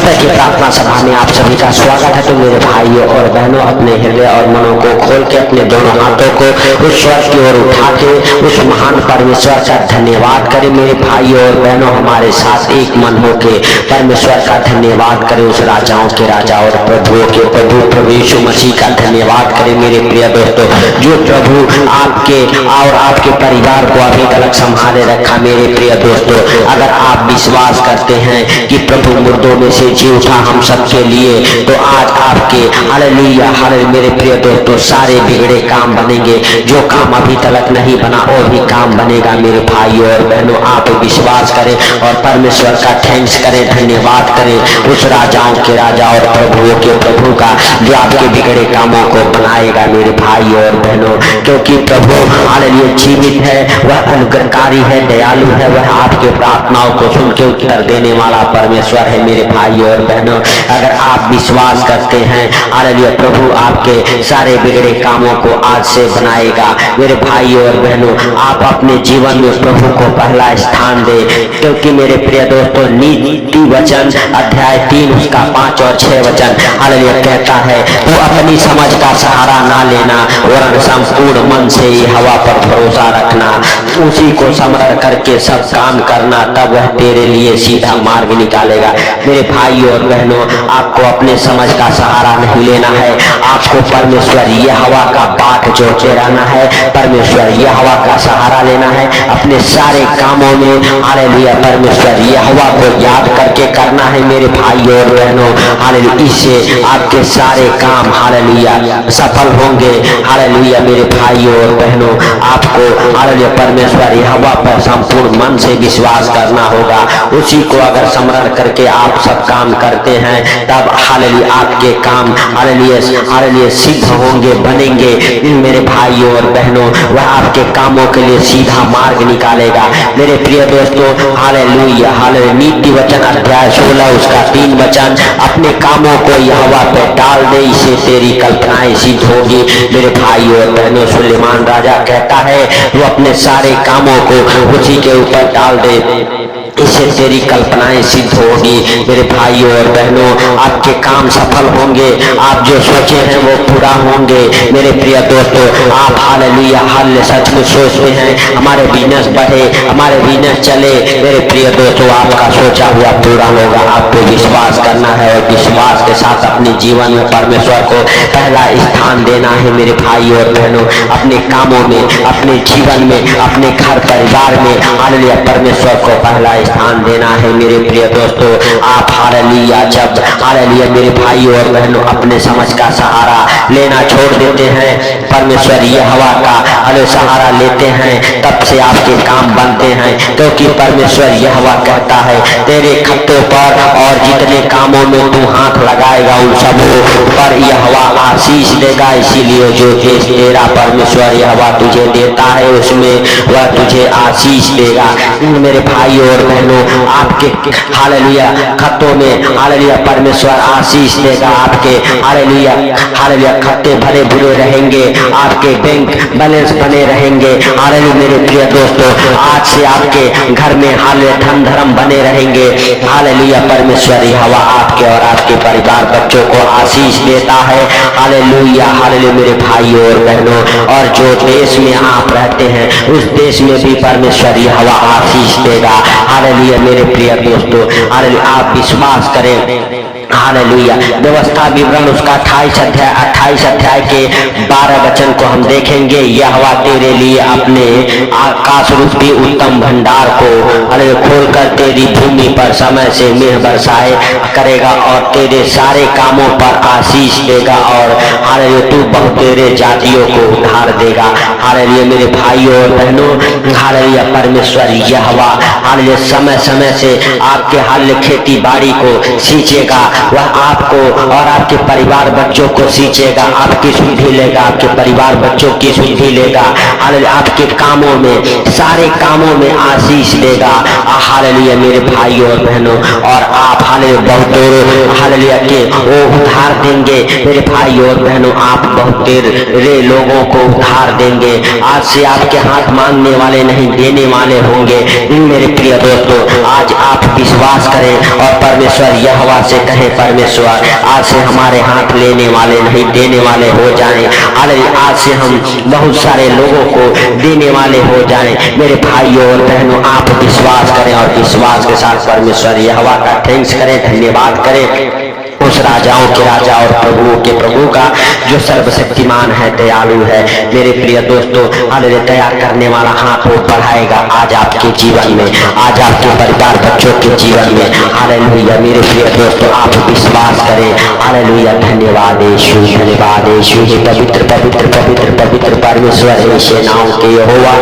सुबह की प्रार्थना सभा में आप सभी का स्वागत है। तो मेरे भाइयों और बहनों, अपने हृदय और मनों को खोल के अपने दोनों हाथों को उस स्वर्ग की ओर उठा के उस महान परमेश्वर का धन्यवाद करें। मेरे भाइयों और बहनों, हमारे साथ एक मन होके परमेश्वर का धन्यवाद करें। उस राजाओं के राजा और प्रभुओं के प्रभु प्रभु यीशु मसीह का धन्यवाद करें। मेरे प्रिय दोस्तों, जो प्रभु आपके और आपके परिवार को अभी तक संभाले रखा। मेरे प्रिय दोस्तों, अगर आप विश्वास करते हैं कि प्रभु मुर्दों में से जी उठा हम सबके लिए, तो आज आपके हालेलुया हालेलुया मेरे प्रिय दोस्तों, सारे बिगड़े काम बनेंगे। जो काम अभी तक नहीं बना वो भी काम बनेगा। मेरे भाइयों और बहनों, आप विश्वास करें और परमेश्वर का थैंक्स करें, धन्यवाद करें उस राजाओं के राजा और प्रभुओं के प्रभु का, जो आपके बिगड़े कामों को बनाएगा। मेरे भाइयों और बहनों, क्योंकि प्रभु हालेलुया जीवित है, वह अनुग्रहकारी है, दयालु है, वह आपके प्रार्थनाओं को सुन के उत्तर देने वाला परमेश्वर है। मेरे भाइयों और बहनों, अगर आप विश्वास करते हैं हालेलुया प्रभु आपके सारे बिगड़े कामों को आज से बनाएगा। मेरे भाइयों और बहनों, आप अपने जीवन में प्रभु को पहला स्थान दे, क्योंकि मेरे प्रिय दोस्तों, नीति वचन अध्याय 3 उसका 5 और 6 वचन हालेलुया कहता है, तो अपनी समझ का सहारा ना लेना, वरन संपूर्ण मन से ही हवा पर भरोसा रखना, उसी को समरण करके सब काम करना, तब वह तेरे लिए सीधा मार्ग निकालेगा। मेरे भाइयों और बहनों, आपको अपने समझ का सहारा नहीं लेना है, आपको परमेश्वर यहोवा का बाट जोड़ते रहना है, परमेश्वर यहोवा का सहारा लेना है। अपने सारे कामों में हालेलुया परमेश्वर यहोवा को याद करके करना है। मेरे भाइयों और बहनों, हालेलुया इससे आपके सारे काम हालेलुया सफल होंगे। हालेलुया मेरे भाइयों और बहनों, आपको हालेलुया परमेश्वर यहोवा पर संपूर्ण मन से विश्वास करना होगा। उसी को अगर स्मरण करके आप सब काम करते हैं, तब हालेलुया आपके काम हालेलुया सिद्ध होंगे, बनेंगे। मेरे भाइयों और बहनों, वह आपके कामों के लिए सीधा मार्ग निकालेगा। मेरे प्रिय दोस्तों, हालेलुया हालेलुया नीति वचन अध्याय 16 उसका 3 वचन, अपने कामों को यहोवा पे डाल दे, इससे तेरी कल्पनाएं सिद्ध होगी। मेरे भाइयों और बहनों, सुलेमान राजा कहता है, वो अपने सारे कामों को उसी के ऊपर डाल दे, इससे तेरी कल्पनाएं सिद्ध होगी। मेरे भाइयों और बहनों, आपके काम सफल होंगे, आप जो सोचे हैं वो पूरा होंगे। मेरे प्रिय दोस्तों, आप हालेलुया हालेलुया सचमुच सोचते हैं हमारे बिजनेस बढ़े, हमारे बिजनेस चले। मेरे प्रिय दोस्तों, आपका सोचा हुआ पूरा होगा। आपको विश्वास करना है और विश्वास के साथ अपने जीवन में परमेश्वर को पहला स्थान देना है। मेरे भाइयों और बहनों, अपने कामों में, अपने जीवन में, अपने घर परिवार में हालेलुया परमेश्वर को पहला स्थान देना है। मेरे प्रिय दोस्तों, आप हालेलुया जब हालेलुया मेरे भाइयों और बहनों अपने समझ का सहारा लेना छोड़ देते हैं, परमेश्वर यहोवा का सहारा लेते हैं, तब से आपके काम बनते हैं। क्योंकि परमेश्वर यहोवा कहता है, तेरे खत्तों पर और जितने कामों में तू हाथ लगाएगा उन सब पर यहोवा आशीष देगा। इसीलिए जो देश तेरा परमेश्वर यहोवा तुझे देता है, उसमें वह तुझे आशीष देगा। मेरे भाइयों और बहनों, आपके हालेलुया खत्तों में हालेलुया परमेश्वर आशीष देगा। आपके हालेलुया हालेलुया खत्ते भरे भरे रहेंगे, आपके बैंक बैलेंस बने रहेंगे। हालेलुया मेरे प्रिय दोस्तों, आज से आपके घर में हालेलुया धन धर्म बने रहेंगे। हालेलुया परमेश्वर यहोवा आपके और आपके परिवार बच्चों को आशीष देता है। हालेलुया हालेलुया मेरे भाइयों और बहनों, और जो देश में आप रहते हैं उस देश में भी परमेश्वर यहोवा आशीष देगा। हालेलुया मेरे प्रिय दोस्तों, हालेलुया आप विश्वास करें। हालेलुया व्यवस्था विवरण उसका 28 अध्याय के 12 वचन को हम देखेंगे। यहोवा तेरे लिए अपने आकाश रूपी उत्तम भंडार को खोलकर तेरी भूमि पर समय से मेघ बरसाए करेगा और तेरे सारे कामों पर आशीष देगा, और हालेलुया तू बहुत तेरे जातियों को उद्धार देगा। हालेलुया मेरे भाइयों और बहनों, हालेलुया परमेश्वर यहोवा हालेलुया समय समय से आपके हालेलुया खेती बाड़ी को सींचेगा। वह आपको और आपके परिवार बच्चों को सींचेगा, आपकी शुद्धि लेगा, आपके परिवार बच्चों की शुद्धि लेगा। हालेलुया, आपके कामों में, सारे कामों में आशीष देगा। हालेलुया मेरे भाइयों और बहनों, और आप हालेलुया बहुतों हालेलुया के वो उधार देंगे मेरे भाइयों और बहनों, आप बहुत रे लोगों को उधार देंगे। आज से आपके हाथ मांगने वाले नहीं, देने वाले होंगे। मेरे प्रिय दोस्तों, आज आप विश्वास करें और परमेश्वर यहोवा से कहें, परमेश्वर आज से हमारे हाथ लेने वाले नहीं, देने वाले हो जाएं। हालेलुया, आज से हम बहुत सारे लोगों को देने वाले हो जाएं। मेरे भाइयों और बहनों, आप विश्वास करें और विश्वास के साथ परमेश्वर यहोवा का थैंक्स करें, धन्यवाद करें उस राजाओं के राजा और प्रभुओं के प्रभु का जो सर्वशक्तिमान है, दयालु है। मेरे प्रिय दोस्तों, हालेलुया दया करने वाला हाथ वो बढ़ाएगा आज आपके जीवन में, आज आपके परिवार बच्चों के जीवन में। हालेलुया मेरे प्रिय दोस्तों, आप विश्वास करें। हालेलुया, धन्यवाद यीशु, धन्यवाद यीशु। हे पवित्र पवित्र पवित्र पवित्र परमेश्वर, हे सेनाओं के यहोवा,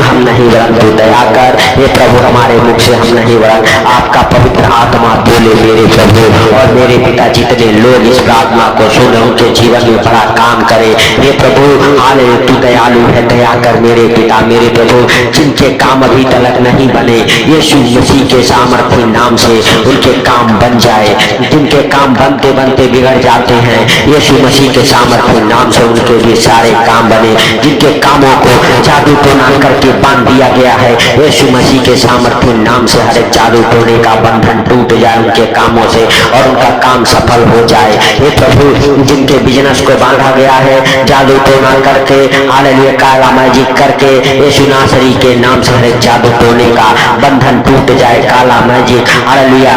हम नहीं वरन तू दया कर। हे प्रभु, हमारे मुख से हम नहीं वरन आपका पवित्र आत्मा बोले मेरे प्रभु, और मेरे पिता जितने लोग इस प्रार्थना को सुने उनके जीवन में बड़ा काम करे। हे प्रभु, हालेलुया तू दयालु है, दया कर मेरे पिता मेरे प्रभु, जिनके काम अभी तक नहीं बने, यीशु मसीह के सामर्थ्य नाम से उनके काम बन जाए। जिनके काम बनते बनते बिगड़ जाते हैं, यीशु मसीह के सामर्थ्य नाम से उनके भी सारे काम बने। जिनके कामों को जादू टोना करके बांध दिया गया है, यीशु मसीह के सामर्थ्य नाम से हर एक जादू टोने का बंधन टूट जाए उनके कामों से, और उनका काम सफल हो जाए। हे प्रभु, जिनके बिजनेस को बांधा गया है जादू टोना करके, हालेलुया काला मैजिक करके, यीशु नासरी के नाम से हर एक जादू टोने का बंधन टूट जाए, काला मैजिक हालेलुया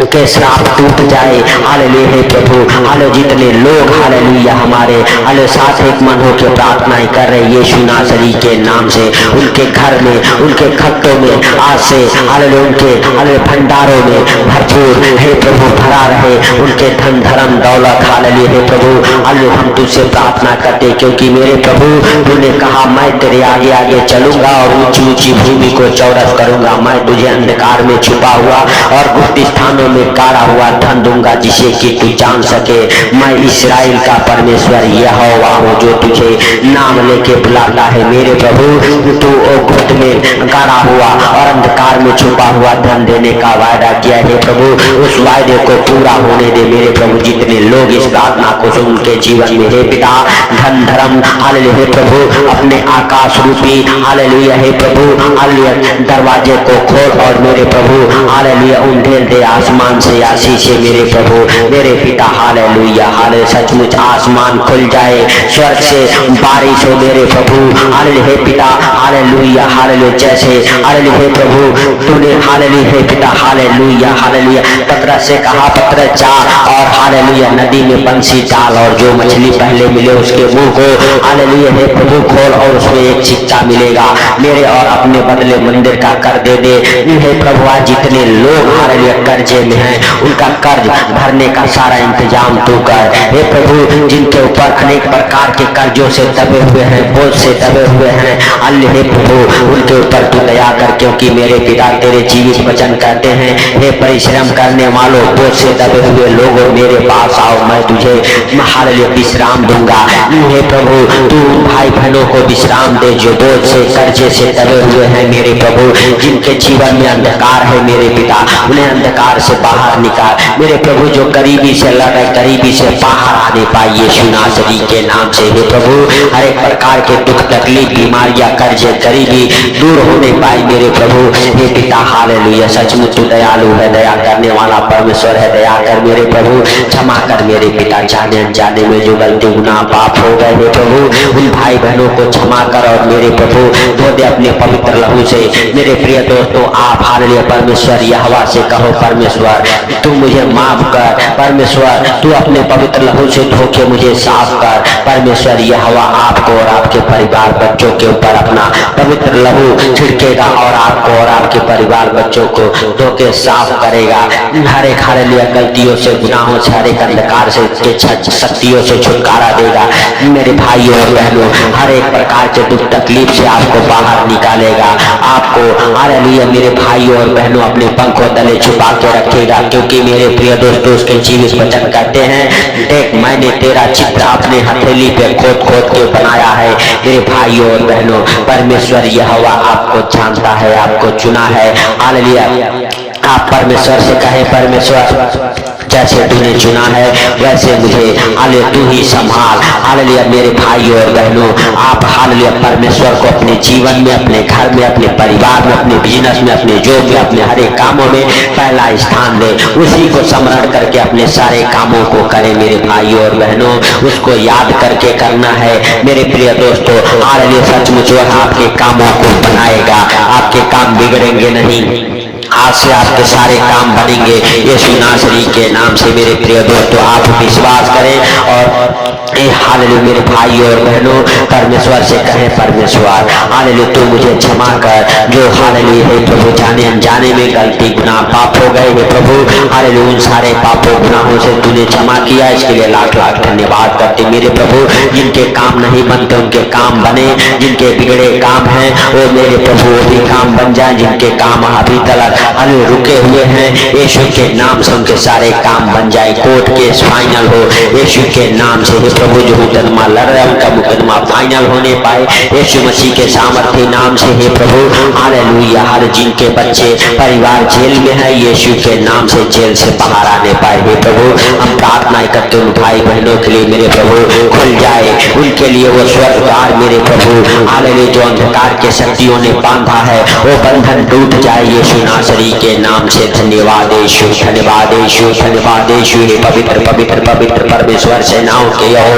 के श्राप टूट जाए। हालेलुया हे प्रभु, हालेलुया जितने लोग हालेलुया हमारे हालेलुया साथ एक मन होकर प्रार्थनाएं कर रहे, यीशु नासरी के नाम से उनके घर में, उनके खत्तों में आज से हालेलुया उनके हालेलुया भंडारों में भरपूर हे प्रभु भरा रहे, उनके धन धर्म दौलत। हालेलुया हे प्रभु, हालेलुया हम तुझसे प्रार्थना करते, क्योंकि मेरे प्रभु तूने कहा मैं तेरे आगे आगे चलूंगा और ऊंची ऊंची भूमि को चौरस करूंगा। मैं तुझे अंधकार में छुपा हुआ और गुप्त स्थानों में गाड़ा हुआ धन दूंगा, जिसे कि तू जान सके मैं इस्राएल का परमेश्वर यहोवा हूँ, जो तुझे नाम लेके बुलाता है। मेरे प्रभु, तू गुप्त में गाड़ा हुआ और अंधकार में छुपा हुआ धन देने का वायदा किया है प्रभु, उस वायदे को पूरा होने दे मेरे प्रभु। जितने लोग इस प्रार्थना को सुन के जीवन में हे पिता धन धर्म हालेलुया हे प्रभु अपने आकाश रूपी हालेलुया हे प्रभु हालेलुया दरवाजे को खोल, और मेरे प्रभु हालेलुया उंडेल दे आसमान से आशीष है मेरे प्रभु मेरे पिता। हालेलुया हालेलुया सचमुच आसमान खुल जाए, स्वर्ग से बारिश हो मेरे प्रभु हालेलुया हे पिता। हालेलुया हालेलुया जैसे हालेलुया हे प्रभु तूने हालेलुया हे पिता हालेलुया हालेलुया पतरस से कहा पतरस जा और हालेलुया नदी में बंसी डाल, और जो मछली पहले मिले उसके मुंह को हालेलुया हे प्रभु खोल, और उसमें एक सिक्का मिलेगा मेरे, और अपने बदले मंदिर का कर दे दे हे प्रभु। आज जितने लोग हालेलुया कर्जे में हैं उनका कर्ज भरने का सारा इंतजाम तू कर हे प्रभु। जिनके ऊपर अनेक प्रकार के कर्जों से दबे हुए हैं, बोझ से दबे हुए हैं हालेलुया हे प्रभु उनके ऊपर तू दया कर, क्योंकि मेरे पिता तेरे जीवित वचन कहते हैं हे परिश्रम करने वालों बोझ से दबे हुए लोगों मेरे पास आओ, मैं तुझे हालेलुया विश्राम दूंगा। हे प्रभु तू भाई बहनों को विश्राम दे जो बोझ से कर्जे से दबे हुए हैं मेरे प्रभु, जिनके जीवन में अंधकार है मेरे पिता उन्हें अंधकार से बाहर निकाल मेरे प्रभु। जो गरीबी से लड़ रहे गरीबी से बाहर आने पाए यीशु नासरी के नाम से हे प्रभु। हर एक प्रकार के दुख तकलीफ बीमारियां कर्जे गरीबी दूर होने पाए मेरे प्रभु हे पिता। हालेलुया सचमुच तू दयालु है, दया करने वाला परमेश्वर है, दया कर मेरे प्रभु, क्षमा कर मेरे पिता। जाने अनजाने में जो गलती गुनाह पाप हो गए हे प्रभु उन भाई बहनों को क्षमा कर, और मेरे प्रभु धो दे अपने पवित्र लहू से। मेरे प्रिय दोस्तों आप हालेलुया परमेश्वर यहोवा से कहो परमेश्वर तू मुझे माफ कर, परमेश्वर तू अपने पवित्र लहू से धो के मुझे साफ कर। परमेश्वर यहोवा आपको और आपके परिवार बच्चों के ऊपर अपना पवित्र लहू छिड़केगा और आपको और आपके परिवार बच्चों को धो के साफ करेगा। हर एक हालेलुया हालेलुया गलतियों से, गुनाहों से, हर एक अंधकार से, के शक्तियों से छुटकारा देगा मेरे भाइयों और बहनों। हर एक प्रकार के दुख तकलीफ से आपको बाहर निकालेगा, आपको हालेलुया मेरे भाइयों और बहनों अपने पंखों तले छुपा के रखेगा, क्योंकि मेरे प्रिय दोस्तों उसके जीवित वचन कहते हैं, देख मैंने तेरा चित्र अपने हथेली पे खोद खोद के बनाया है। मेरे भाइयों और बहनों परमेश्वर यहोवा आपको जानता है, आपको चुना है। हालेलुया आप परमेश्वर से कहे, परमेश्वर जैसे तूने चुना है वैसे मुझे हालेलुया तू ही संभाल। हालेलुया मेरे भाइयों और बहनों आप हालेलुया परमेश्वर को अपने जीवन में, अपने घर में, अपने परिवार में, अपने बिजनेस में, अपने जॉब में, अपने हर एक कामों में पहला स्थान दे, उसी को स्मरण करके अपने सारे कामों को करें मेरे भाइयों और बहनों। उसको याद करके करना है मेरे प्रिय दोस्तों। हालेलुया सचमुच वह आपके कामों को बनाएगा, आपके काम बिगड़ेंगे नहीं, आज से आपके सारे काम बनेंगे यीशु नासरी के नाम से। मेरे प्रिय दोस्तों आप विश्वास करें और हालेलुया मेरे भाइयों और बहनों परमेश्वर से कहें, परमेश्वर हालेलुया तू मुझे क्षमा कर, जो हालेलुया है प्रभु जाने अनजाने में गलती गुनाह पाप हो गए हैं प्रभु, हालेलुया उन सारे पापों गुनाहों से तूने क्षमा किया, इसके लिए लाख लाख धन्यवाद करते मेरे प्रभु। जिनके काम नहीं बनते उनके काम बने, जिनके बिगड़े काम हैं वो मेरे प्रभु वो भी काम बन जाए, जिनके काम अभी तक हालेलुया रुके हुए हैं यीशु के नाम से उनके सारे काम बन जाए, कोर्ट केस फाइनल हो यीशु के नाम से। प्रभु जो मुकदमा लड़ रहे हैं उनका मुकदमा फाइनल होने पाए यीशु मसीह के सामर्थ्य नाम से। हे प्रभु हालेलुया हर जिनके बच्चे परिवार जेल में है यीशु के नाम से जेल से बाहर आने पाए। हे प्रभु हम प्रार्थना करते उन भाई बहनों के लिए मेरे प्रभु खुल जाए उनके लिए वो स्वर्ग द्वार मेरे प्रभु, हालेलुया जो अंधकार के शक्तियों ने बांधा है वो बंधन टूट जाए यीशु नासरी के नाम से। धन्यवाद यीशु, धन्यवाद यीशु, धन्यवाद यीशु। हे पवित्र पवित्र पवित्र परमेश्वर सेनाओं के यहोवा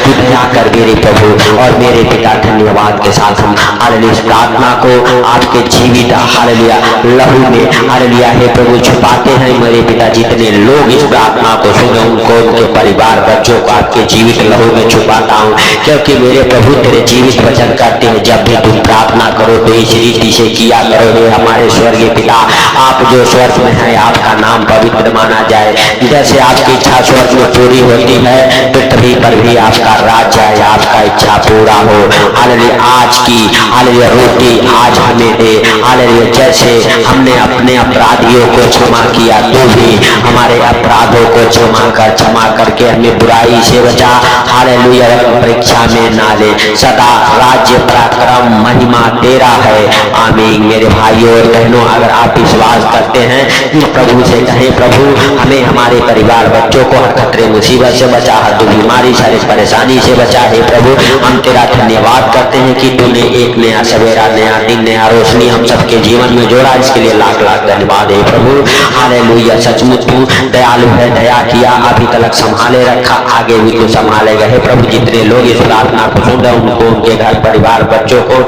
तू दया कर मेरे प्रभु और मेरे पिता। धन्यवाद के साथ हम हालेलुया इस प्रार्थना को आपके जीवित हालेलुया लहू में हालेलुया हे प्रभु छुपाते हैं मेरे पिता। जितने लोग इस प्रार्थना को सुने उनको उनके परिवार बच्चों को आपके जीवित लहू में छुपाता हूँ, क्योंकि मेरे प्रभु तेरे जीवित वचन करते हैं जब भी तुम प्रार्थना करो तो इस रीति से किया करो। हे हमारे स्वर्गीय पिता आप जो स्वर्ग में है आपका नाम पवित्र माना जाए, जैसे आपकी इच्छा स्वर्ग में पूरी होती है पृथ्वी पर भी आपका राज्य है, आपका इच्छा पूरा हो। हालेलुया आज की हालेलुया रोटी आज हमें दे, हालेलुया जैसे हमने अपने अपराधियों को क्षमा किया तो भी हमारे अपराधों को क्षमा करके हमें बुराई से बचा। हालेलुया परीक्षा में ना ले, सदा राज्य पराक्रम महिमा तेरा है, आमीन। मेरे भाइयों और बहनों अगर आप विश्वास करते हैं प्रभु से कहें, प्रभु हमें हमारे परिवार बच्चों को हर खतरे मुसीबत से बचा, हर दुख बीमारी सारी परेशानी से बचा। है प्रभु हम तेरा धन्यवाद करते हैं कि तूने एक नया सवेरा, नया दिन, नया रोशनी हम सबके जीवन में जोड़ा, इसके लिए लाख लाख धन्यवाद है प्रभु। हालेलुया सचमुच तू दयालु है, दया किया अभी तक संभाले रखा, आगे भी तू संभालेगा। हे प्रभु जितने लोग इस प्रार्थना को सुन रहे उनको, उनके घर परिवार बच्चों को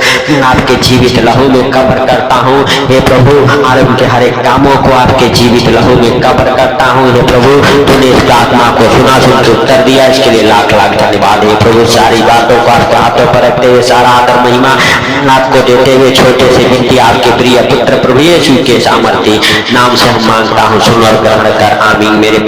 आपके जीवित लहू में कवर करता हूँ। हे प्रभु और उनके हर एक कामों को आपके जीवित लहू में कवर करता हूँ। हे प्रभु तूने इस प्रार्थना को सुना, सुन के उत्तर दिया, इसके लिए लाख लाख धन्यवाद। हे प्रभु सारी बातों को आपके हाथों पर रखते हुए सारा आदर महिमा आपको देते हुए छोटे से विनती आपके प्रिय पुत्र प्रभु यीशु के सामर्थ्य नाम से हम मांगता हूँ, सुन और ग्रहण कर, आमीन। मेरे